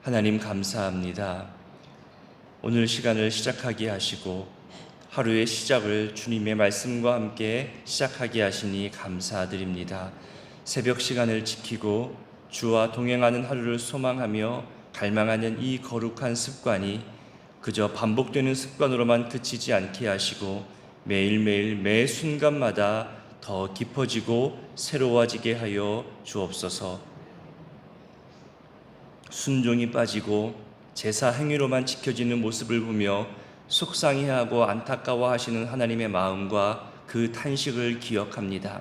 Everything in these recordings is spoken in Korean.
하나님 감사합니다. 오늘 시간을 시작하게 하시고 하루의 시작을 주님의 말씀과 함께 시작하게 하시니 감사드립니다. 새벽 시간을 지키고 주와 동행하는 하루를 소망하며 갈망하는 이 거룩한 습관이 그저 반복되는 습관으로만 그치지 않게 하시고 매일매일 매 순간마다 더 깊어지고 새로워지게 하여 주옵소서. 순종이 빠지고 제사 행위로만 지켜지는 모습을 보며 속상해하고 안타까워하시는 하나님의 마음과 그 탄식을 기억합니다.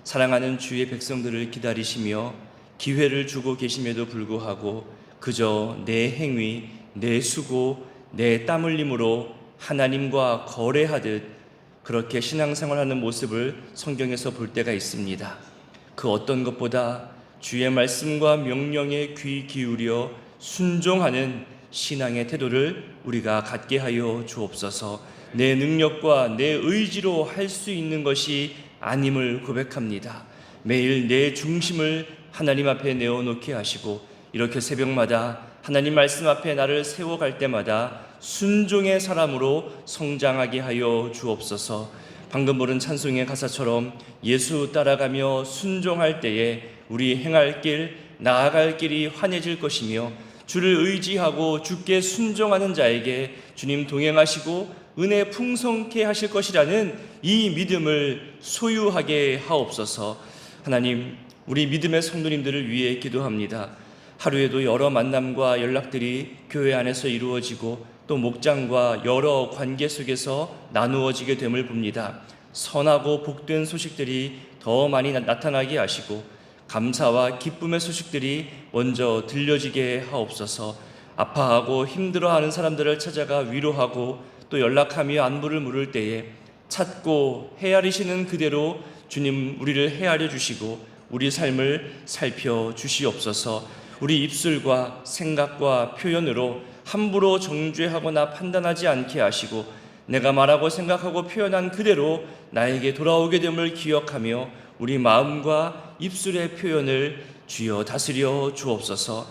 사랑하는 주의 백성들을 기다리시며 기회를 주고 계심에도 불구하고 그저 내 행위, 내 수고, 내 땀 흘림으로 하나님과 거래하듯 그렇게 신앙생활하는 모습을 성경에서 볼 때가 있습니다. 그 어떤 것보다 주의 말씀과 명령에 귀 기울여 순종하는 신앙의 태도를 우리가 갖게 하여 주옵소서. 내 능력과 내 의지로 할 수 있는 것이 아님을 고백합니다. 매일 내 중심을 하나님 앞에 내어놓게 하시고 이렇게 새벽마다 하나님 말씀 앞에 나를 세워갈 때마다 순종의 사람으로 성장하게 하여 주옵소서. 방금 부른 찬송의 가사처럼 예수 따라가며 순종할 때에 우리 행할 길, 나아갈 길이 환해질 것이며 주를 의지하고 주께 순종하는 자에게 주님 동행하시고 은혜 풍성케 하실 것이라는 이 믿음을 소유하게 하옵소서. 하나님, 우리 믿음의 성도님들을 위해 기도합니다. 하루에도 여러 만남과 연락들이 교회 안에서 이루어지고 또 목장과 여러 관계 속에서 나누어지게 됨을 봅니다. 선하고 복된 소식들이 더 많이 나타나게 하시고 감사와 기쁨의 소식들이 먼저 들려지게 하옵소서. 아파하고 힘들어하는 사람들을 찾아가 위로하고 또 연락하며 안부를 물을 때에 찾고 헤아리시는 그대로 주님 우리를 헤아려 주시고 우리 삶을 살펴 주시옵소서. 우리 입술과 생각과 표현으로 함부로 정죄하거나 판단하지 않게 하시고 내가 말하고 생각하고 표현한 그대로 나에게 돌아오게 됨을 기억하며 우리 마음과 입술의 표현을 주여 다스려 주옵소서.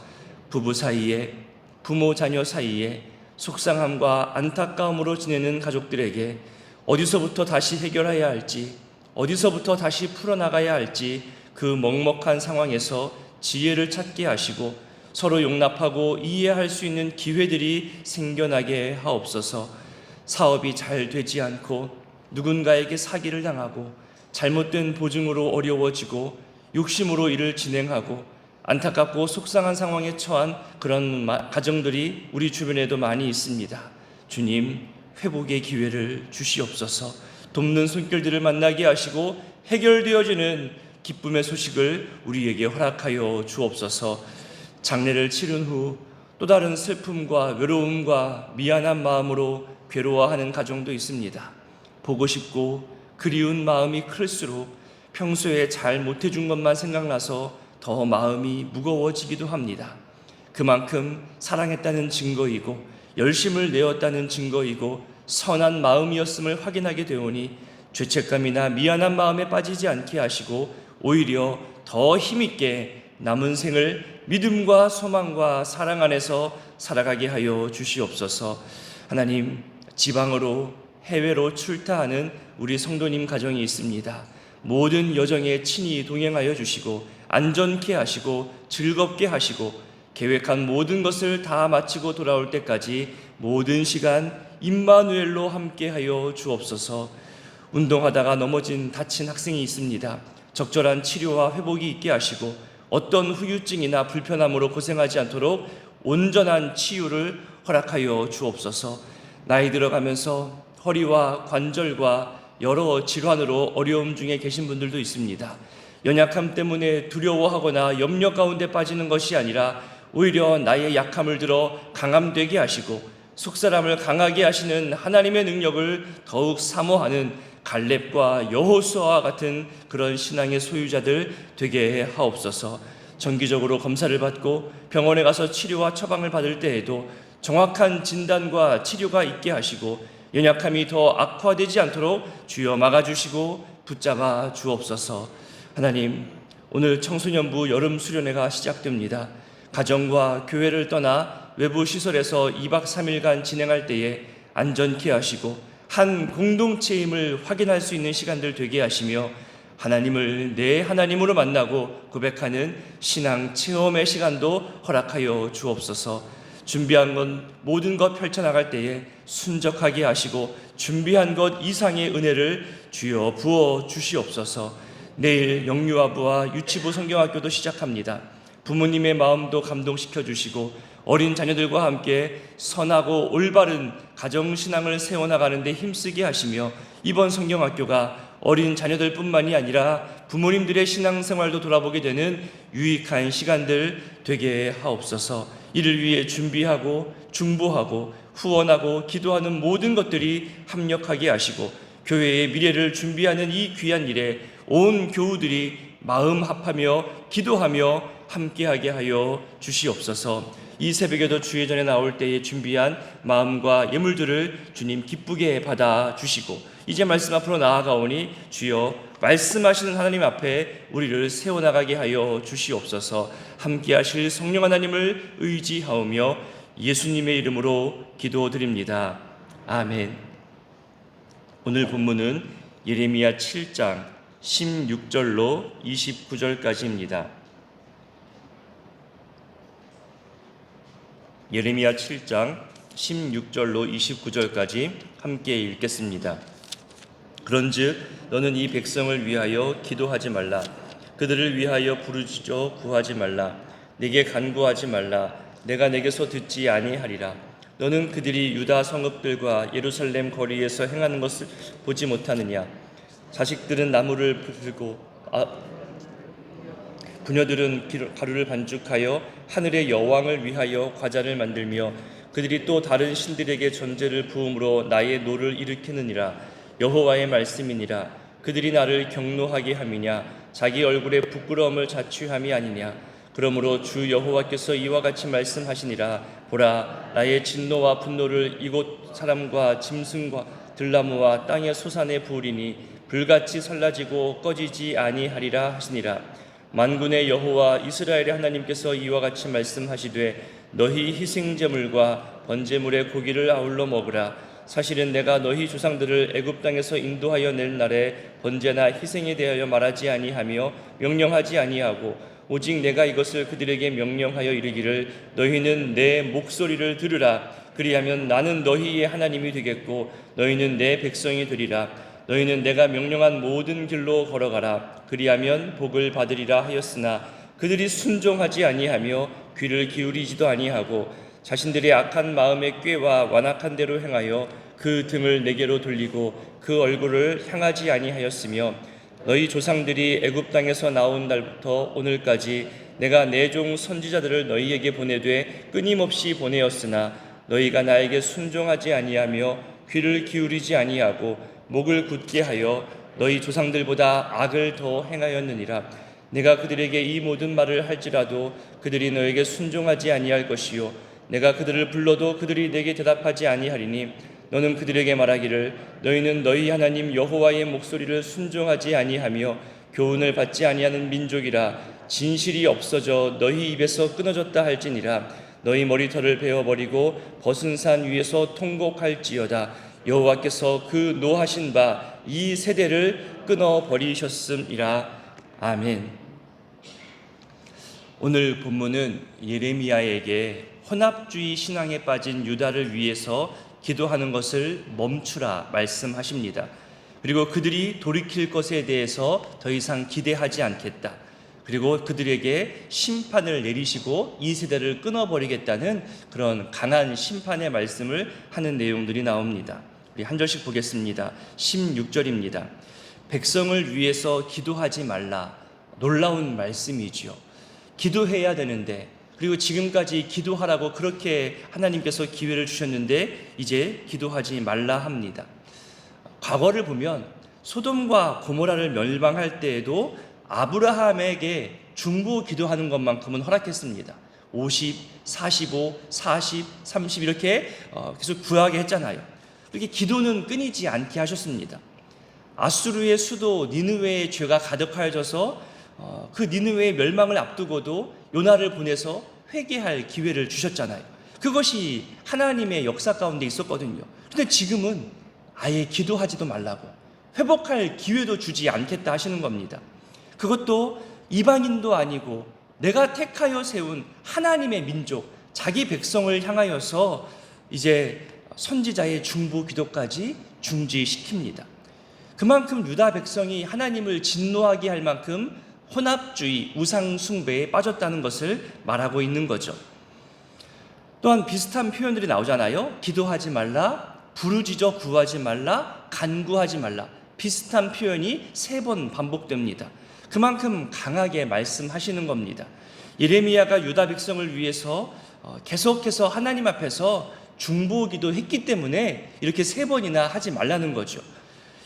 부부 사이에, 부모 자녀 사이에 속상함과 안타까움으로 지내는 가족들에게 어디서부터 다시 해결해야 할지, 어디서부터 다시 풀어나가야 할지 그 먹먹한 상황에서 지혜를 찾게 하시고 서로 용납하고 이해할 수 있는 기회들이 생겨나게 하옵소서. 사업이 잘 되지 않고 누군가에게 사기를 당하고 잘못된 보증으로 어려워지고 욕심으로 일을 진행하고 안타깝고 속상한 상황에 처한 그런 가정들이 우리 주변에도 많이 있습니다. 주님, 회복의 기회를 주시옵소서. 돕는 손길들을 만나게 하시고 해결되어지는 기쁨의 소식을 우리에게 허락하여 주옵소서. 장례를 치른 후 또 다른 슬픔과 외로움과 미안한 마음으로 괴로워하는 가정도 있습니다. 보고 싶고 그리운 마음이 클수록 평소에 잘 못해준 것만 생각나서 더 마음이 무거워지기도 합니다. 그만큼 사랑했다는 증거이고 열심을 내었다는 증거이고 선한 마음이었음을 확인하게 되오니 죄책감이나 미안한 마음에 빠지지 않게 하시고 오히려 더 힘있게 남은 생을 믿음과 소망과 사랑 안에서 살아가게 하여 주시옵소서. 하나님, 지방으로 해외로 출타하는 우리 성도님 가정이 있습니다. 모든 여정에 친히 동행하여 주시고 안전케 하시고 즐겁게 하시고 계획한 모든 것을 다 마치고 돌아올 때까지 모든 시간 임마누엘로 함께하여 주옵소서. 운동하다가 넘어진 다친 학생이 있습니다. 적절한 치료와 회복이 있게 하시고 어떤 후유증이나 불편함으로 고생하지 않도록 온전한 치유를 허락하여 주옵소서. 나이 들어가면서 허리와 관절과 여러 질환으로 어려움 중에 계신 분들도 있습니다. 연약함 때문에 두려워하거나 염려 가운데 빠지는 것이 아니라 오히려 나의 약함을 들어 강함되게 하시고 속사람을 강하게 하시는 하나님의 능력을 더욱 사모하는 갈렙과 여호수아와 같은 그런 신앙의 소유자들 되게 하옵소서. 정기적으로 검사를 받고 병원에 가서 치료와 처방을 받을 때에도 정확한 진단과 치료가 있게 하시고 연약함이 더 악화되지 않도록 주여 막아주시고 붙잡아 주옵소서. 하나님, 오늘 청소년부 여름 수련회가 시작됩니다. 가정과 교회를 떠나 외부 시설에서 2박 3일간 진행할 때에 안전케 하시고 한 공동체임을 확인할 수 있는 시간들 되게 하시며 하나님을 내 하나님으로 만나고 고백하는 신앙 체험의 시간도 허락하여 주옵소서. 준비한 것 모든 것 펼쳐나갈 때에 순적하게 하시고 준비한 것 이상의 은혜를 주여 부어 주시옵소서. 내일 영유아부와 유치부 성경학교도 시작합니다. 부모님의 마음도 감동시켜 주시고 어린 자녀들과 함께 선하고 올바른 가정신앙을 세워나가는 데 힘쓰게 하시며 이번 성경학교가 어린 자녀들뿐만이 아니라 부모님들의 신앙생활도 돌아보게 되는 유익한 시간들 되게 하옵소서. 이를 위해 준비하고 중보하고 후원하고 기도하는 모든 것들이 합력하게 하시고 교회의 미래를 준비하는 이 귀한 일에 온 교우들이 마음 합하며 기도하며 함께하게 하여 주시옵소서. 이 새벽에도 주의 전에 나올 때에 준비한 마음과 예물들을 주님 기쁘게 받아 주시고 이제 말씀 앞으로 나아가오니 주여 말씀하시는 하나님 앞에 우리를 세워나가게 하여 주시옵소서. 함께하실 성령 하나님을 의지하오며 예수님의 이름으로 기도드립니다. 아멘. 오늘 본문은 예레미야 7장 16절로 29절까지입니다. 예레미야 7장 16절로 29절까지 함께 읽겠습니다. 그런즉 너는 이 백성을 위하여 기도하지 말라. 그들을 위하여 부르짖어 구하지 말라. 내게 간구하지 말라. 내가 내게서 듣지 아니하리라. 너는 그들이 유다 성읍들과 예루살렘 거리에서 행하는 것을 보지 못하느냐? 자식들은 나무를 들고 부녀들은 가루를 반죽하여 하늘의 여왕을 위하여 과자를 만들며 그들이 또 다른 신들에게 전제를 부음으로 나의 노를 일으키느니라. 여호와의 말씀이니라. 그들이 나를 경노하게 함이냐? 자기 얼굴에 부끄러움을 자취함이 아니냐? 그러므로 주 여호와께서 이와 같이 말씀하시니라. 보라, 나의 진노와 분노를 이곳 사람과 짐승과 들나무와 땅의 소산에 부으리니 불같이 살라지고 꺼지지 아니하리라 하시니라. 만군의 여호와 이스라엘의 하나님께서 이와 같이 말씀하시되 너희 희생제물과 번제물의 고기를 아울러 먹으라. 사실은 내가 너희 조상들을 애굽 땅에서 인도하여 낼 날에 번제나 희생에 대하여 말하지 아니하며 명령하지 아니하고 오직 내가 이것을 그들에게 명령하여 이르기를 너희는 내 목소리를 들으라. 그리하면 나는 너희의 하나님이 되겠고 너희는 내 백성이 되리라. 너희는 내가 명령한 모든 길로 걸어가라. 그리하면 복을 받으리라 하였으나 그들이 순종하지 아니하며 귀를 기울이지도 아니하고 자신들의 악한 마음의 꾀와 완악한 대로 행하여 그 등을 내게로 돌리고 그 얼굴을 향하지 아니하였으며 너희 조상들이 애굽 땅에서 나온 날부터 오늘까지 내가 내 종 선지자들을 너희에게 보내되 끊임없이 보내었으나 너희가 나에게 순종하지 아니하며 귀를 기울이지 아니하고 목을 굳게 하여 너희 조상들보다 악을 더 행하였느니라. 내가 그들에게 이 모든 말을 할지라도 그들이 너에게 순종하지 아니할 것이요 내가 그들을 불러도 그들이 내게 대답하지 아니하리니 너는 그들에게 말하기를 너희는 너희 하나님 여호와의 목소리를 순종하지 아니하며 교훈을 받지 아니하는 민족이라. 진실이 없어져 너희 입에서 끊어졌다 할지니라. 너희 머리털을 베어버리고 벗은 산 위에서 통곡할지어다. 여호와께서 그 노하신 바 이 세대를 끊어버리셨음이라. 아멘. 오늘 본문은 예레미야에게 혼합주의 신앙에 빠진 유다를 위해서 기도하는 것을 멈추라 말씀하십니다. 그리고 그들이 돌이킬 것에 대해서 더 이상 기대하지 않겠다. 그리고 그들에게 심판을 내리시고 이 세대를 끊어버리겠다는 그런 강한 심판의 말씀을 하는 내용들이 나옵니다. 우리 한 절씩 보겠습니다. 16절입니다. 백성을 위해서 기도하지 말라. 놀라운 말씀이지요. 기도해야 되는데 그리고 지금까지 기도하라고 그렇게 하나님께서 기회를 주셨는데 이제 기도하지 말라 합니다. 과거를 보면 소돔과 고모라를 멸망할 때에도 아브라함에게 중보 기도하는 것만큼은 허락했습니다. 50, 45, 40, 30 이렇게 계속 구하게 했잖아요. 이렇게 기도는 끊이지 않게 하셨습니다. 아수르의 수도 니느웨의 죄가 가득하여져서 그 니느웨의 멸망을 앞두고도 요나를 보내서 회개할 기회를 주셨잖아요. 그것이 하나님의 역사 가운데 있었거든요. 근데 지금은 아예 기도하지도 말라고, 회복할 기회도 주지 않겠다 하시는 겁니다. 그것도 이방인도 아니고 내가 택하여 세운 하나님의 민족, 자기 백성을 향하여서 이제 선지자의 중보 기도까지 중지시킵니다. 그만큼 유다 백성이 하나님을 진노하게 할 만큼 혼합주의, 우상 숭배에 빠졌다는 것을 말하고 있는 거죠. 또한 비슷한 표현들이 나오잖아요. 기도하지 말라, 부르짖어 구하지 말라, 간구하지 말라. 비슷한 표현이 3번 반복됩니다. 그만큼 강하게 말씀하시는 겁니다. 예레미야가 유다 백성을 위해서 계속해서 하나님 앞에서 중보기도 했기 때문에 이렇게 3번이나 하지 말라는 거죠.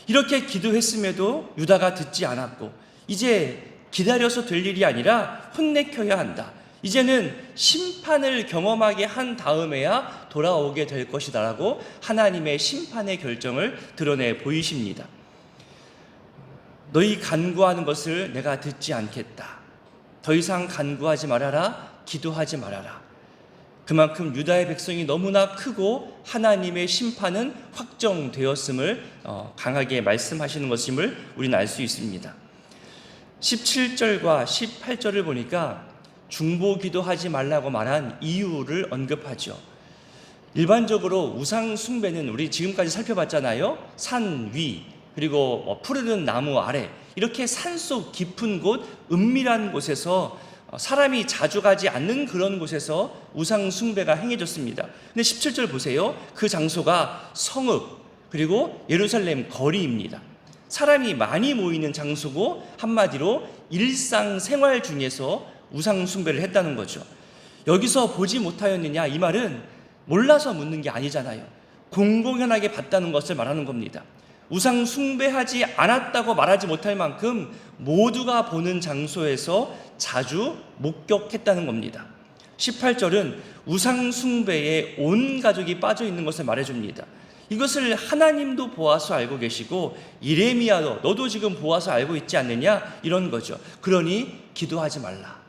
이렇게 기도했음에도 유다가 듣지 않았고, 이제 기다려서 될 일이 아니라 혼내켜야 한다. 이제는 심판을 경험하게 한 다음에야 돌아오게 될 것이다라고 하나님의 심판의 결정을 드러내 보이십니다. 너희 간구하는 것을 내가 듣지 않겠다. 더 이상 간구하지 말아라, 기도하지 말아라. 그만큼 유다의 백성이 너무나 크고 하나님의 심판은 확정되었음을 강하게 말씀하시는 것임을 우리는 알 수 있습니다. 17절과 18절을 보니까 중보 기도하지 말라고 말한 이유를 언급하죠. 일반적으로 우상 숭배는 우리 지금까지 살펴봤잖아요. 산 위, 그리고 푸르른 나무 아래, 이렇게 산속 깊은 곳, 은밀한 곳에서 사람이 자주 가지 않는 그런 곳에서 우상 숭배가 행해졌습니다. 근데 17절 보세요. 그 장소가 성읍, 그리고 예루살렘 거리입니다. 사람이 많이 모이는 장소고, 한마디로 일상생활 중에서 우상 숭배를 했다는 거죠. 여기서 보지 못하였느냐, 이 말은 몰라서 묻는 게 아니잖아요. 공공연하게 봤다는 것을 말하는 겁니다. 우상 숭배하지 않았다고 말하지 못할 만큼 모두가 보는 장소에서 자주 목격했다는 겁니다. 18절은 우상 숭배에 온 가족이 빠져 있는 것을 말해줍니다. 이것을 하나님도 보아서 알고 계시고 예레미야도 너도 지금 보아서 알고 있지 않느냐, 이런 거죠. 그러니 기도하지 말라.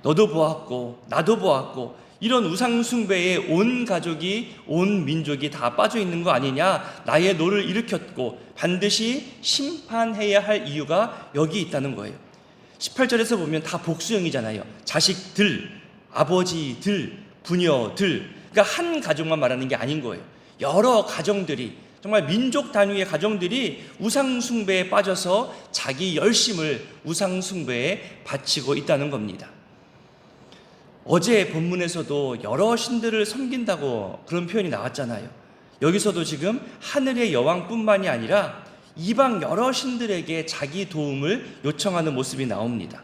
너도 보았고 나도 보았고 이런 우상 숭배에 온 가족이, 온 민족이 다 빠져 있는 거 아니냐, 나의 노를 일으켰고 반드시 심판해야 할 이유가 여기 있다는 거예요. 18절에서 보면 다 복수형이잖아요. 자식들, 아버지들, 부녀들, 그러니까 한 가족만 말하는 게 아닌 거예요. 여러 가정들이, 정말 민족 단위의 가정들이 우상 숭배에 빠져서 자기 열심을 우상 숭배에 바치고 있다는 겁니다. 어제 본문에서도 여러 신들을 섬긴다고 그런 표현이 나왔잖아요. 여기서도 지금 하늘의 여왕뿐만이 아니라 이방 여러 신들에게 자기 도움을 요청하는 모습이 나옵니다.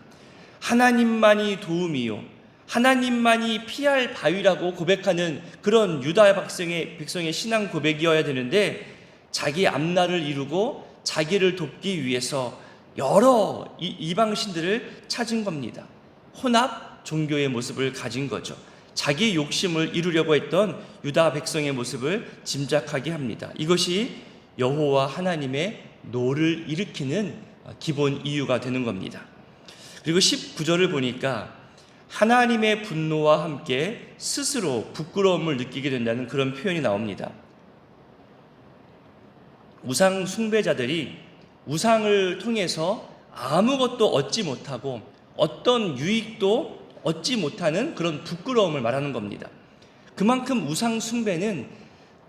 하나님만이 도움이요, 하나님만이 피할 바위라고 고백하는 그런 유다 백성의 신앙 고백이어야 되는데, 자기 앞날을 이루고 자기를 돕기 위해서 여러 이방 신들을 찾은 겁니다. 혼합 종교의 모습을 가진 거죠. 자기 욕심을 이루려고 했던 유다 백성의 모습을 짐작하게 합니다. 이것이 여호와 하나님의 노를 일으키는 기본 이유가 되는 겁니다. 그리고 19절을 보니까 하나님의 분노와 함께 스스로 부끄러움을 느끼게 된다는 그런 표현이 나옵니다. 우상 숭배자들이 우상을 통해서 아무것도 얻지 못하고 어떤 유익도 얻지 못하는 그런 부끄러움을 말하는 겁니다. 그만큼 우상 숭배는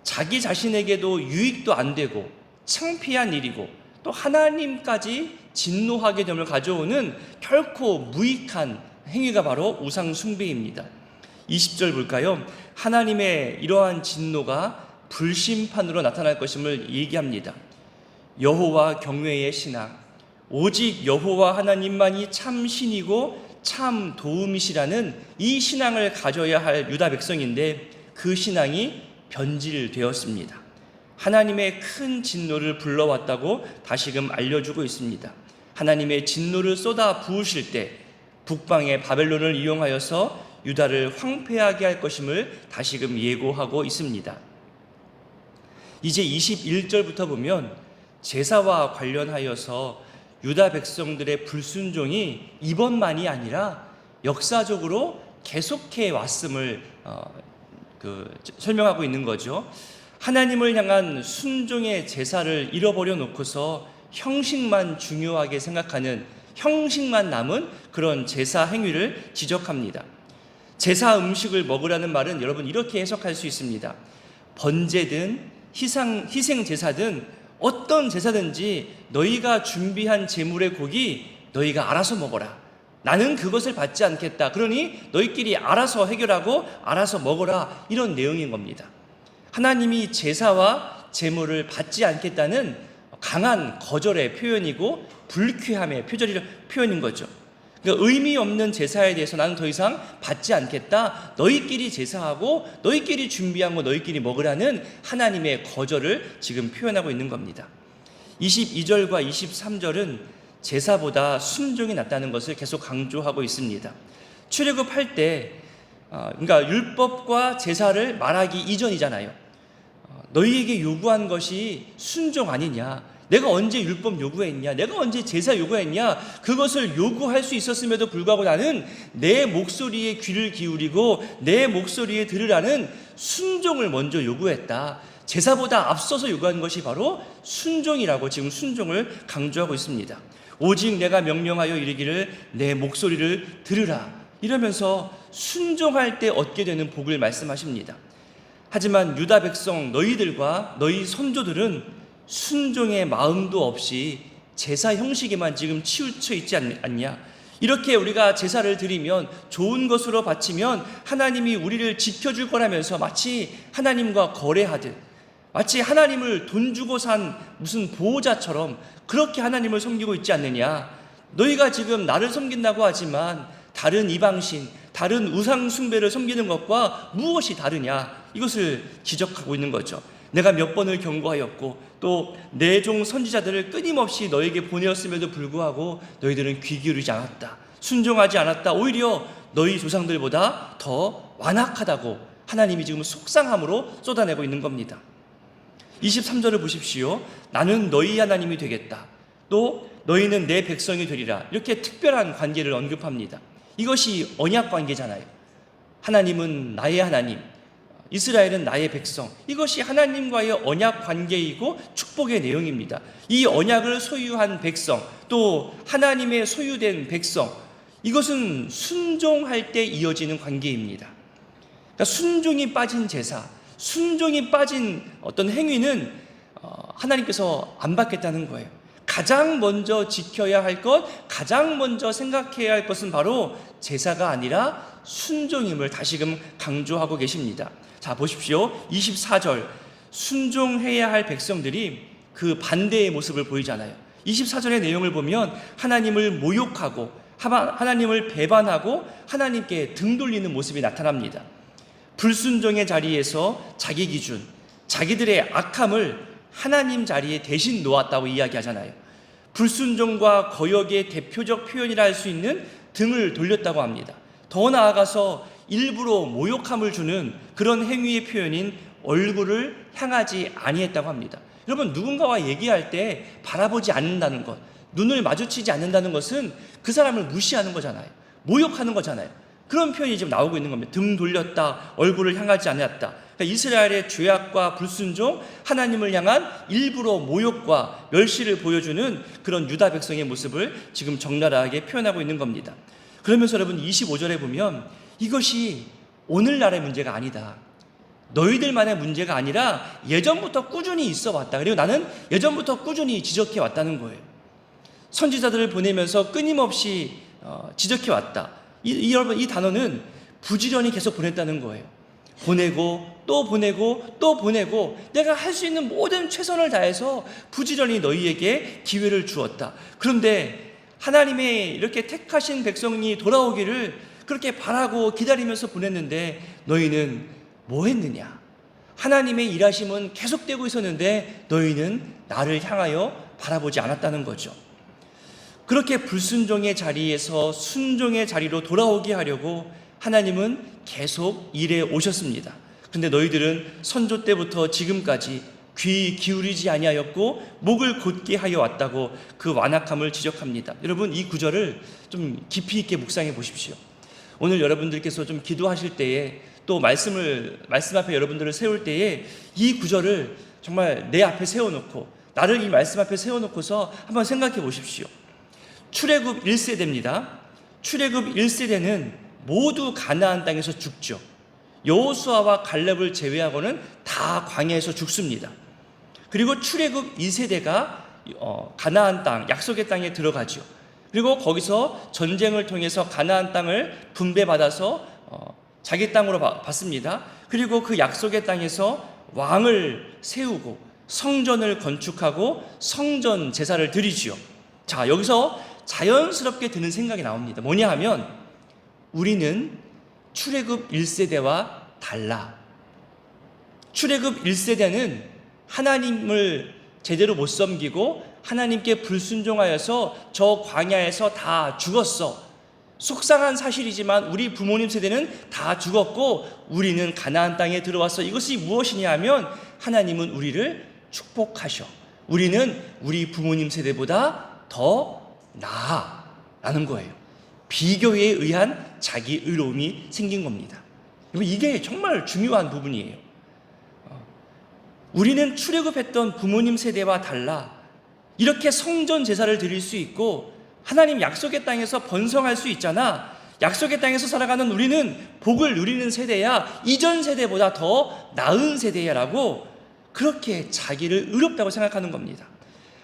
자기 자신에게도 유익도 안 되고 창피한 일이고, 또 하나님까지 진노하게 됨을 가져오는 결코 무익한 행위가 바로 우상 숭배입니다. 20절 볼까요? 하나님의 이러한 진노가 불심판으로 나타날 것임을 얘기합니다. 여호와 경외의 신앙, 오직 여호와 하나님만이 참 신이고 참 도움이시라는 이 신앙을 가져야 할 유다 백성인데, 그 신앙이 변질되었습니다. 하나님의 큰 진노를 불러왔다고 다시금 알려주고 있습니다. 하나님의 진노를 쏟아 부으실 때 북방의 바벨론을 이용하여서 유다를 황폐하게 할 것임을 다시금 예고하고 있습니다. 이제 21절부터 보면 제사와 관련하여서 유다 백성들의 불순종이 이번만이 아니라 역사적으로 계속해 왔음을 설명하고 있는 거죠. 하나님을 향한 순종의 제사를 잃어버려 놓고서 형식만 중요하게 생각하는, 형식만 남은 그런 제사 행위를 지적합니다. 제사 음식을 먹으라는 말은 여러분 이렇게 해석할 수 있습니다. 번제든 희생 제사든 어떤 제사든지 너희가 준비한 제물의 고기 너희가 알아서 먹어라. 나는 그것을 받지 않겠다. 그러니 너희끼리 알아서 해결하고 알아서 먹어라. 이런 내용인 겁니다. 하나님이 제사와 제물을 받지 않겠다는 강한 거절의 표현이고 불쾌함의 표현인 거죠. 그러니까 의미 없는 제사에 대해서 나는 더 이상 받지 않겠다. 너희끼리 제사하고 너희끼리 준비한 거 너희끼리 먹으라는 하나님의 거절을 지금 표현하고 있는 겁니다. 22절과 23절은 제사보다 순종이 낫다는 것을 계속 강조하고 있습니다. 출애굽할 때 그러니까 율법과 제사를 말하기 이전이잖아요. 너희에게 요구한 것이 순종 아니냐? 내가 언제 율법 요구했냐? 내가 언제 제사 요구했냐? 그것을 요구할 수 있었음에도 불구하고 나는 내 목소리에 귀를 기울이고 내 목소리에 들으라는 순종을 먼저 요구했다. 제사보다 앞서서 요구한 것이 바로 순종이라고 지금 순종을 강조하고 있습니다. 오직 내가 명령하여 이르기를 내 목소리를 들으라. 이러면서 순종할 때 얻게 되는 복을 말씀하십니다. 하지만 유다 백성 너희들과 너희 선조들은 순종의 마음도 없이 제사 형식에만 지금 치우쳐 있지 않냐? 이렇게 우리가 제사를 드리면 좋은 것으로 바치면 하나님이 우리를 지켜줄 거라면서 마치 하나님과 거래하듯, 마치 하나님을 돈 주고 산 무슨 보호자처럼 그렇게 하나님을 섬기고 있지 않느냐? 너희가 지금 나를 섬긴다고 하지만 다른 이방신, 다른 우상 숭배를 섬기는 것과 무엇이 다르냐? 이것을 지적하고 있는 거죠. 내가 몇 번을 경고하였고 또 내 종 선지자들을 끊임없이 너에게 보내었음에도 불구하고 너희들은 귀 기울이지 않았다. 순종하지 않았다. 오히려 너희 조상들보다 더 완악하다고 하나님이 지금 속상함으로 쏟아내고 있는 겁니다. 23절을 보십시오. 나는 너희 하나님이 되겠다. 또 너희는 내 백성이 되리라. 이렇게 특별한 관계를 언급합니다. 이것이 언약 관계잖아요. 하나님은 나의 하나님, 이스라엘은 나의 백성. 이것이 하나님과의 언약 관계이고 축복의 내용입니다. 이 언약을 소유한 백성, 또 하나님의 소유된 백성, 이것은 순종할 때 이어지는 관계입니다. 그러니까 순종이 빠진 제사, 순종이 빠진 어떤 행위는 하나님께서 안 받겠다는 거예요. 가장 먼저 지켜야 할 것, 가장 먼저 생각해야 할 것은 바로 제사가 아니라 순종임을 다시금 강조하고 계십니다. 자, 보십시오. 24절. 순종해야 할 백성들이 그 반대의 모습을 보이잖아요. 24절의 내용을 보면 하나님을 모욕하고 하나님을 배반하고 하나님께 등 돌리는 모습이 나타납니다. 불순종의 자리에서 자기 기준, 자기들의 악함을 하나님 자리에 대신 놓았다고 이야기하잖아요. 불순종과 거역의 대표적 표현이라 할 수 있는 등을 돌렸다고 합니다. 더 나아가서 일부러 모욕함을 주는 그런 행위의 표현인 얼굴을 향하지 아니했다고 합니다. 여러분, 누군가와 얘기할 때 바라보지 않는다는 것, 눈을 마주치지 않는다는 것은 그 사람을 무시하는 거잖아요. 모욕하는 거잖아요. 그런 표현이 지금 나오고 있는 겁니다. 등 돌렸다, 얼굴을 향하지 않았다. 그러니까 이스라엘의 죄악과 불순종, 하나님을 향한 일부러 모욕과 멸시를 보여주는 그런 유다 백성의 모습을 지금 적나라하게 표현하고 있는 겁니다. 그러면서 여러분 25절에 보면 이것이 오늘날의 문제가 아니다. 너희들만의 문제가 아니라 예전부터 꾸준히 있어 왔다. 그리고 나는 예전부터 꾸준히 지적해 왔다는 거예요. 선지자들을 보내면서 끊임없이 지적해 왔다. 여러분, 이 단어는 부지런히 계속 보냈다는 거예요. 보내고 또 보내고 또 보내고 내가 할 수 있는 모든 최선을 다해서 부지런히 너희에게 기회를 주었다. 그런데 하나님의 이렇게 택하신 백성이 돌아오기를 그렇게 바라고 기다리면서 보냈는데 너희는 뭐 했느냐? 하나님의 일하심은 계속되고 있었는데 너희는 나를 향하여 바라보지 않았다는 거죠. 그렇게 불순종의 자리에서 순종의 자리로 돌아오게 하려고 하나님은 계속 일해 오셨습니다. 그런데 너희들은 선조 때부터 지금까지 귀 기울이지 아니하였고 목을 곧게 하여 왔다고 그 완악함을 지적합니다. 여러분, 이 구절을 좀 깊이 있게 묵상해 보십시오. 오늘 여러분들께서 좀 기도하실 때에 또 말씀 앞에 여러분들을 세울 때에 이 구절을 정말 내 앞에 세워놓고 나를 이 말씀 앞에 세워놓고서 한번 생각해 보십시오. 출애굽 1세대입니다. 출애굽 1세대는 모두 가나안 땅에서 죽죠. 여호수아와 갈렙을 제외하고는 다 광야에서 죽습니다. 그리고 출애굽 2세대가 가나안 땅, 약속의 땅에 들어가죠. 그리고 거기서 전쟁을 통해서 가나안 땅을 분배받아서 자기 땅으로 받습니다. 그리고 그 약속의 땅에서 왕을 세우고 성전을 건축하고 성전 제사를 드리지요. 자, 여기서 자연스럽게 드는 생각이 나옵니다. 뭐냐 하면 우리는 출애굽 1세대와 달라. 출애굽 1세대는 하나님을 제대로 못 섬기고 하나님께 불순종하여서 저 광야에서 다 죽었어. 속상한 사실이지만 우리 부모님 세대는 다 죽었고 우리는 가나안 땅에 들어왔어. 이것이 무엇이냐 하면 하나님은 우리를 축복하셔. 우리는 우리 부모님 세대보다 더 나아라는 거예요. 비교에 의한 자기 의로움이 생긴 겁니다. 이게 정말 중요한 부분이에요. 우리는 출애굽했던 부모님 세대와 달라 이렇게 성전 제사를 드릴 수 있고 하나님 약속의 땅에서 번성할 수 있잖아. 약속의 땅에서 살아가는 우리는 복을 누리는 세대야. 이전 세대보다 더 나은 세대야 라고 그렇게 자기를 의롭다고 생각하는 겁니다.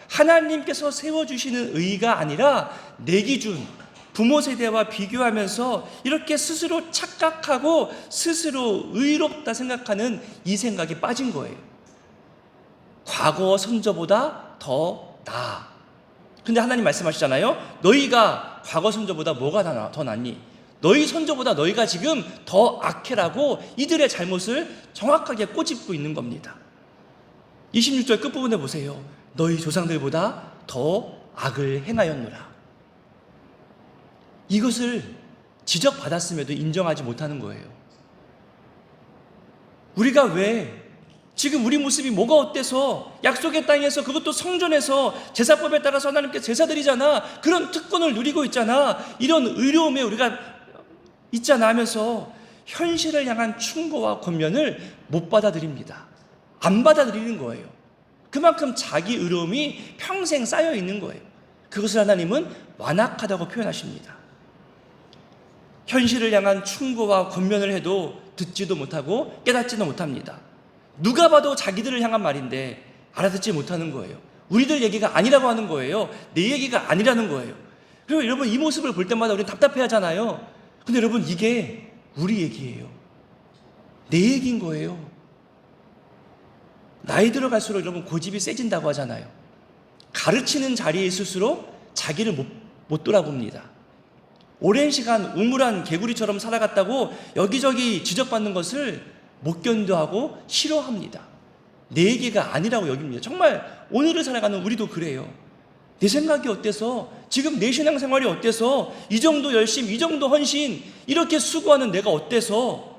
하나님께서 세워주시는 의가 아니라 내 기준 부모 세대와 비교하면서 이렇게 스스로 착각하고 스스로 의롭다 생각하는 이 생각에 빠진 거예요. 과거 선조보다 더 나아. 근데 하나님 말씀하시잖아요. 너희가 과거 선조보다 뭐가 더 낫니? 너희 선조보다 너희가 지금 더 악해라고 이들의 잘못을 정확하게 꼬집고 있는 겁니다. 26절 끝부분에 보세요. 너희 조상들보다 더 악을 행하였노라. 이것을 지적받았음에도 인정하지 못하는 거예요. 우리가 왜 지금 우리 모습이 뭐가 어때서 약속의 땅에서 그것도 성전에서 제사법에 따라서 하나님께 제사드리잖아. 그런 특권을 누리고 있잖아. 이런 의로움에 우리가 있잖아 하면서 현실을 향한 충고와 권면을 못 받아들입니다. 안 받아들이는 거예요. 그만큼 자기 의로움이 평생 쌓여 있는 거예요. 그것을 하나님은 완악하다고 표현하십니다. 현실을 향한 충고와 권면을 해도 듣지도 못하고 깨닫지도 못합니다. 누가 봐도 자기들을 향한 말인데 알아듣지 못하는 거예요. 우리들 얘기가 아니라고 하는 거예요. 내 얘기가 아니라는 거예요. 그리고 여러분 이 모습을 볼 때마다 우리 답답해 하잖아요. 근데 여러분 이게 우리 얘기예요. 내 얘기인 거예요. 나이 들어갈수록 여러분 고집이 세진다고 하잖아요. 가르치는 자리에 있을수록 자기를 못 돌아봅니다. 오랜 시간 우물한 개구리처럼 살아갔다고 여기저기 지적받는 것을 못 견뎌하고 싫어합니다. 내 얘기가 아니라고 여깁니다. 정말 오늘을 살아가는 우리도 그래요. 내 생각이 어때서, 지금 내 신앙생활이 어때서, 이 정도 열심, 이 정도 헌신, 이렇게 수고하는 내가 어때서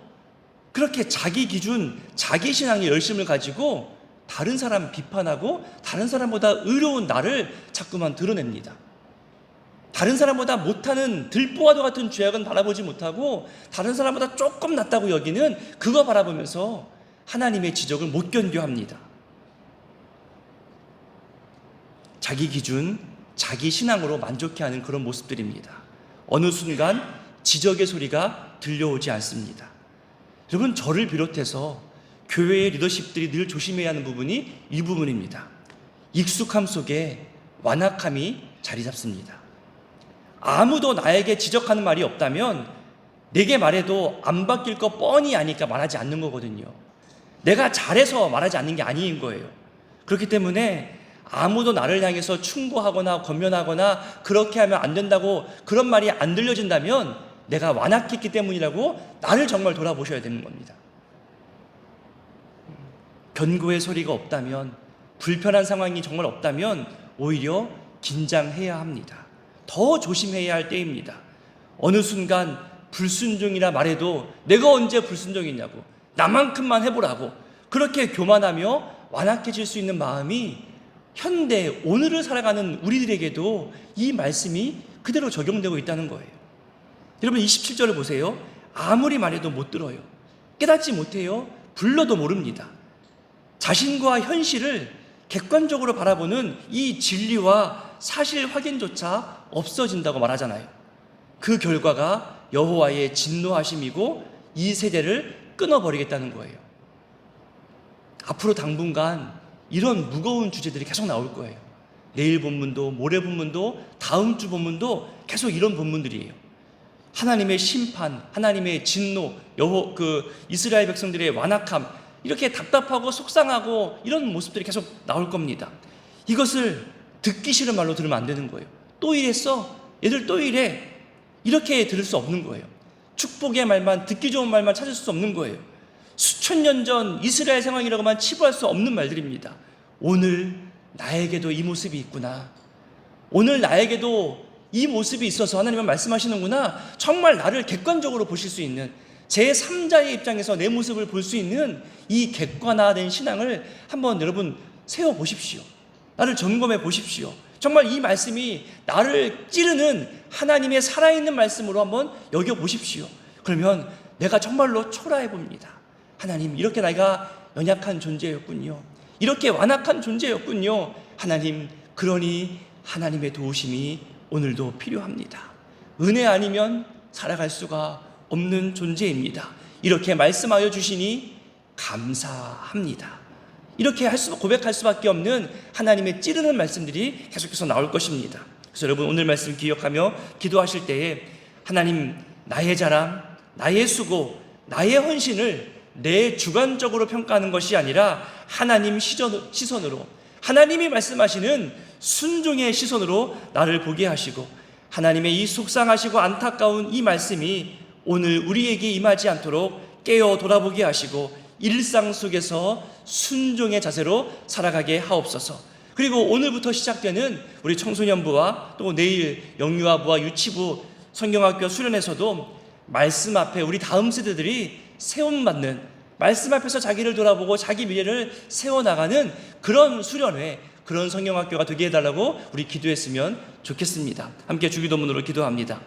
그렇게 자기 기준, 자기 신앙의 열심을 가지고 다른 사람 비판하고 다른 사람보다 의로운 나를 자꾸만 드러냅니다. 다른 사람보다 못하는 들보와도 같은 죄악은 바라보지 못하고 다른 사람보다 조금 낫다고 여기는 그거 바라보면서 하나님의 지적을 못 견뎌합니다. 자기 기준, 자기 신앙으로 만족해하는 그런 모습들입니다. 어느 순간 지적의 소리가 들려오지 않습니다. 여러분, 저를 비롯해서 교회의 리더십들이 늘 조심해야 하는 부분이 이 부분입니다. 익숙함 속에 완악함이 자리 잡습니다. 아무도 나에게 지적하는 말이 없다면 내게 말해도 안 바뀔 거 뻔히 아니까 말하지 않는 거거든요. 내가 잘해서 말하지 않는 게 아닌 거예요. 그렇기 때문에 아무도 나를 향해서 충고하거나 권면하거나 그렇게 하면 안 된다고 그런 말이 안 들려진다면 내가 완악했기 때문이라고 나를 정말 돌아보셔야 되는 겁니다. 견고의 소리가 없다면, 불편한 상황이 정말 없다면 오히려 긴장해야 합니다. 더 조심해야 할 때입니다. 어느 순간 불순종이라 말해도 내가 언제 불순종이냐고, 나만큼만 해보라고 그렇게 교만하며 완악해질 수 있는 마음이 현대 오늘을 살아가는 우리들에게도 이 말씀이 그대로 적용되고 있다는 거예요. 여러분 27절을 보세요. 아무리 말해도 못 들어요. 깨닫지 못해요. 불러도 모릅니다. 자신과 현실을 객관적으로 바라보는 이 진리와 사실 확인조차 없어진다고 말하잖아요. 그 결과가 여호와의 진노하심이고 이 세대를 끊어버리겠다는 거예요. 앞으로 당분간 이런 무거운 주제들이 계속 나올 거예요. 내일 본문도 모레 본문도 다음 주 본문도 계속 이런 본문들이에요. 하나님의 심판, 하나님의 진노, 이스라엘 백성들의 완악함, 이렇게 답답하고 속상하고 이런 모습들이 계속 나올 겁니다. 이것을 듣기 싫은 말로 들으면 안 되는 거예요. 또 이랬어? 얘들 또 이래? 이렇게 들을 수 없는 거예요. 축복의 말만, 듣기 좋은 말만 찾을 수 없는 거예요. 수천 년 전 이스라엘 상황이라고만 치부할 수 없는 말들입니다. 오늘 나에게도 이 모습이 있구나. 오늘 나에게도 이 모습이 있어서 하나님은 말씀하시는구나. 정말 나를 객관적으로 보실 수 있는, 제3자의 입장에서 내 모습을 볼 수 있는 이 객관화된 신앙을 한번 여러분 세워보십시오. 나를 점검해 보십시오. 정말 이 말씀이 나를 찌르는 하나님의 살아있는 말씀으로 한번 여겨보십시오. 그러면 내가 정말로 초라해 봅니다. 하나님, 이렇게 내가 연약한 존재였군요. 이렇게 완악한 존재였군요. 하나님, 그러니 하나님의 도우심이 오늘도 필요합니다. 은혜 아니면 살아갈 수가 없는 존재입니다. 이렇게 말씀하여 주시니 감사합니다. 이렇게 고백할 수밖에 없는 하나님의 찌르는 말씀들이 계속해서 나올 것입니다. 그래서 여러분 오늘 말씀 기억하며 기도하실 때에 하나님, 나의 자랑, 나의 수고, 나의 헌신을 내 주관적으로 평가하는 것이 아니라 하나님 시선으로, 하나님이 말씀하시는 순종의 시선으로 나를 보게 하시고, 하나님의 이 속상하시고 안타까운 이 말씀이 오늘 우리에게 임하지 않도록 깨어 돌아보게 하시고 일상 속에서 순종의 자세로 살아가게 하옵소서. 그리고 오늘부터 시작되는 우리 청소년부와 또 내일 영유아부와 유치부 성경학교 수련에서도 말씀 앞에 우리 다음 세대들이 세움받는, 말씀 앞에서 자기를 돌아보고 자기 미래를 세워나가는 그런 수련회, 그런 성경학교가 되게 해달라고 우리 기도했으면 좋겠습니다. 함께 주기도문으로 기도합니다.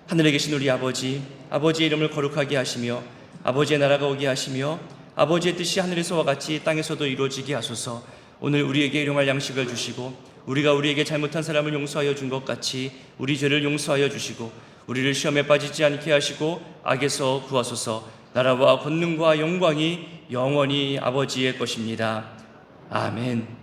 하늘에 계신 우리 아버지, 아버지의 이름을 거룩하게 하시며 아버지의 나라가 오게 하시며 아버지의 뜻이 하늘에서와 같이 땅에서도 이루어지게 하소서. 오늘 우리에게 일용할 양식을 주시고 우리가 우리에게 잘못한 사람을 용서하여 준 것 같이 우리 죄를 용서하여 주시고 우리를 시험에 빠지지 않게 하시고 악에서 구하소서. 나라와 권능과 영광이 영원히 아버지의 것입니다. 아멘.